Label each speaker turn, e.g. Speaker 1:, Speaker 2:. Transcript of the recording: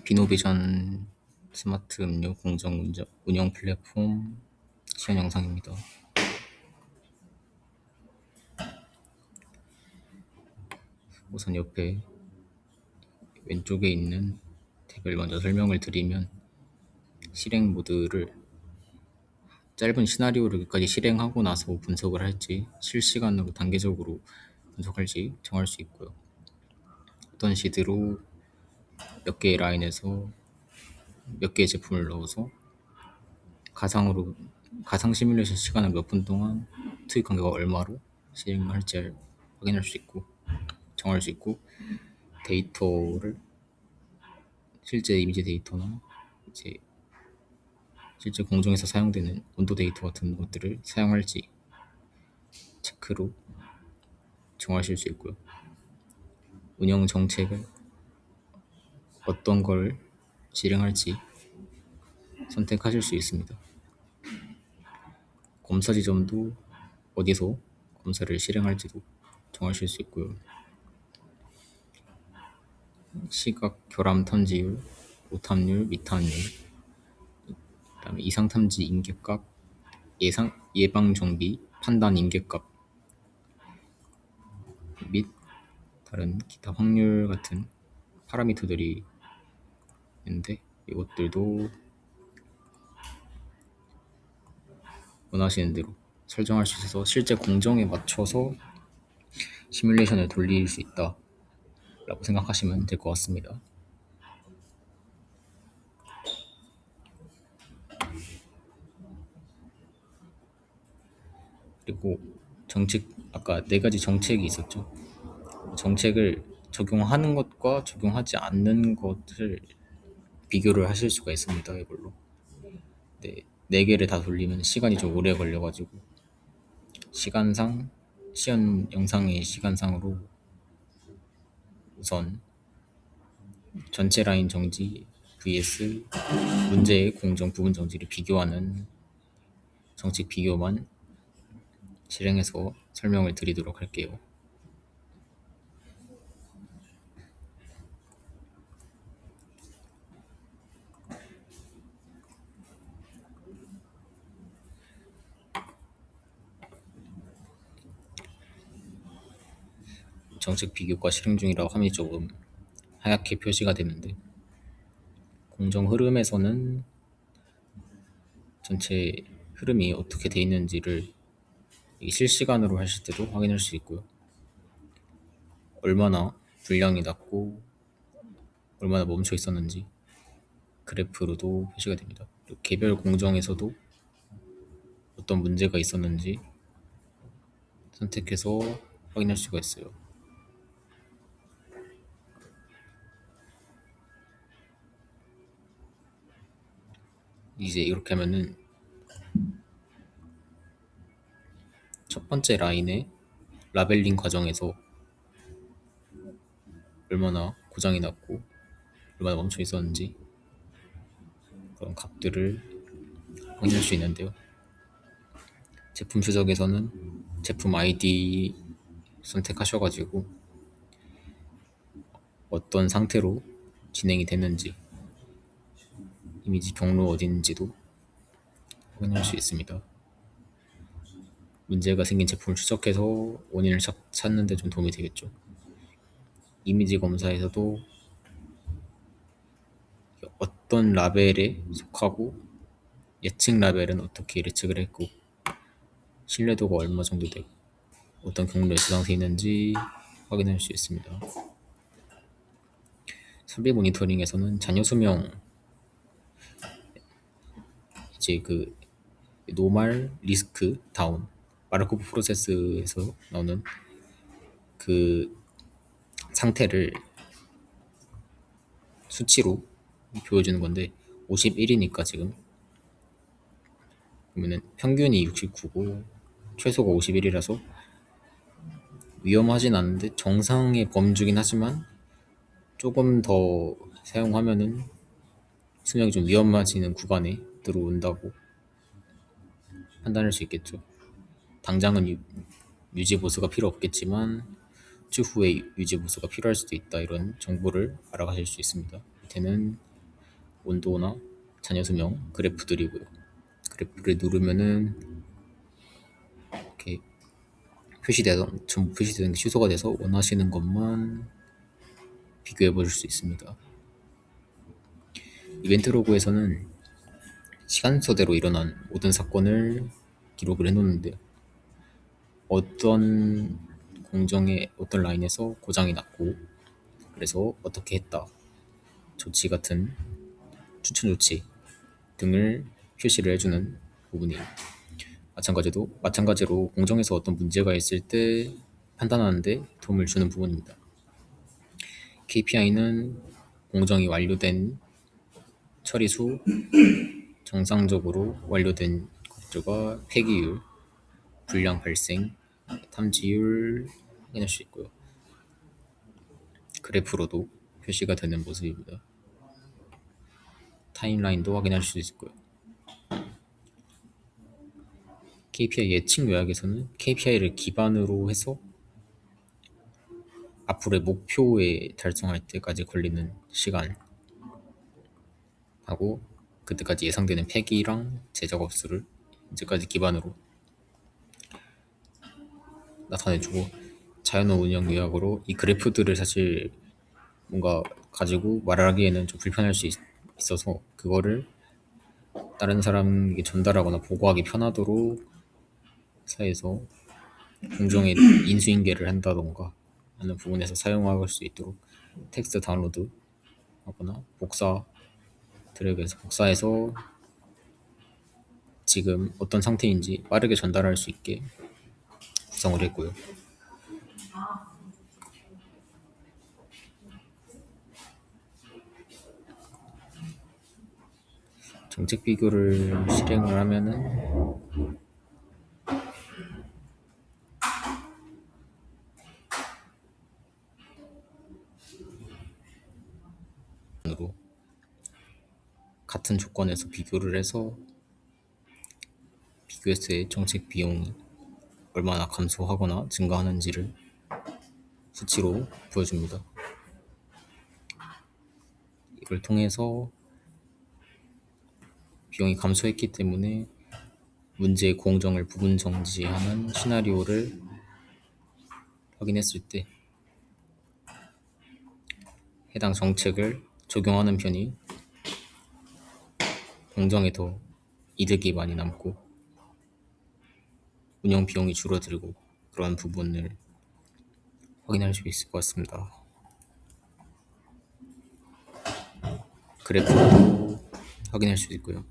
Speaker 1: 비노비전 스마트 음료 공정 운영 플랫폼 시연 영상입니다. 우선 옆에 왼쪽에 있는 탭을 먼저 설명을 드리면, 실행 모드를 짧은 시나리오를 끝까지 실행하고 나서 분석을 할지, 실시간으로 단계적으로 분석할지 정할 수 있고요. 어떤 시드로 몇 개의 라인에서 몇 개의 제품을 넣어서 가상 시뮬레이션 시간을 몇 분 동안, 투입 간격가 얼마로 실행을 할지 확인할 수 있고 정할 수 있고, 데이터를 실제 이미지 데이터나 이제 실제 공정에서 사용되는 온도 데이터 같은 것들을 사용할지 체크로 정하실 수 있고요. 운영 정책을 어떤 걸 실행할지 선택하실 수 있습니다. 검사 지점도 어디서 검사를 실행할지도 정하실 수 있고요. 시각 결함 탐지율, 오탐률, 미탐률, 그다음에 이상 탐지 임계값, 예방 정비, 판단 임계값 및 다른 기타 확률 같은 파라미터들이 있는데, 이것들도 원하시는 대로 설정할 수 있어서 실제 공정에 맞춰서 시뮬레이션을 돌릴 수 있다 라고 생각하시면 될 것 같습니다. 그리고 아까 4가지 정책이 있었죠. 정책을 적용하는 것과 적용하지 않는 것을 비교를 하실 수가 있습니다. 이걸로. 네, 4개를 다 돌리면 시간이 좀 오래 걸려가지고, 시연 영상의 시간상으로 우선 전체 라인 정지 vs 문제의 공정 부분 정지를 비교하는 정책 비교만 실행해서 설명을 드리도록 할게요. 정책 비교과 실행 중이라고 화면이 조금 하얗게 표시가 되는데, 공정 흐름에서는 전체 흐름이 어떻게 돼 있는지를 실시간으로 하실 때도 확인할 수 있고요. 얼마나 분량이 낮고 얼마나 멈춰 있었는지 그래프로도 표시가 됩니다. 그리고 개별 공정에서도 어떤 문제가 있었는지 선택해서 확인할 수가 있어요. 이제 이렇게 하면은 첫 번째 라인의 라벨링 과정에서 얼마나 고장이 났고 얼마나 멈춰 있었는지 그런 값들을 확인할 수 있는데요. 제품 추적에서는 제품 아이디 선택하셔가지고 어떤 상태로 진행이 됐는지, 이미지 경로 어딘지도 확인할 수 있습니다. 문제가 생긴 제품을 추적해서 원인을 찾는 데 좀 도움이 되겠죠. 이미지 검사에서도 어떤 라벨에 속하고 예측 라벨은 어떻게 예측을 했고 신뢰도가 얼마 정도 되고 어떤 경로에 저장돼 있는지 확인할 수 있습니다. 설비 모니터링에서는 잔여 수명, 이제 그 노멀, 리스크, 다운, 마르코프 프로세스에서 나오는 그 상태를 수치로 보여주는 건데, 51이니까 지금 그러면은 평균이 69고 최소가 51이라서 위험하진 않은데 정상의 범주긴 하지만 조금 더 사용하면은 수명이 좀 위험해지는 구간에 들어온다고 판단할 수 있겠죠. 당장은 유지 보수가 필요 없겠지만 추후에 유지 보수가 필요할 수도 있다, 이런 정보를 알아가실 수 있습니다. 밑에는 온도나 잔여 수명 그래프들이고요. 그래프를 누르면은 이렇게 전부 표시되는 게 취소가 돼서 원하시는 것만 비교해 보실 수 있습니다. 이벤트 로그에서는 시간서대로 일어난 모든 사건을 기록을 해놓는데요. 어떤 공정의 어떤 라인에서 고장이 났고 그래서 어떻게 했다, 조치 같은 추천 조치 등을 표시를 해주는 부분이에요. 마찬가지로 공정에서 어떤 문제가 있을 때 판단하는데 도움을 주는 부분입니다. KPI는 공정이 완료된 처리 수, 정상적으로 완료된 것들과 폐기율, 불량 발생, 탐지율 확인할 수 있고요. 그래프로도 표시가 되는 모습입니다. 타임라인도 확인할 수 있고요. KPI 예측 요약에서는 KPI를 기반으로 해서 앞으로의 목표에 달성할 때까지 걸리는 시간 하고 그때까지 예상되는 폐기랑 제작업 수를 이제까지 기반으로 나타내주고, 자연어 운영 요약으로 이 그래프들을 사실 뭔가 가지고 말하기에는 좀 불편할 수 있어서 그거를 다른 사람에게 전달하거나 보고하기 편하도록 회사에서 공정에 인수인계를 한다던가 하는 부분에서 사용할 수 있도록 텍스트 다운로드 하거나 드래그해서 복사해서 지금 어떤 상태인지 빠르게 전달할 수 있게 구성을 했고요. 정책 비교를 실행을 하면은 같은 조건에서 비교를 해서 비교했을 때 정책 비용이 얼마나 감소하거나 증가하는지를 수치로 보여줍니다. 이걸 통해서 비용이 감소했기 때문에 문제의 공정을 부분 정지하는 시나리오를 확인했을 때 해당 정책을 적용하는 편이 공정에 더 이득이 많이 남고 운영 비용이 줄어들고 그런 부분을 확인할 수 있을 것 같습니다. 그래프도 확인할 수 있고요.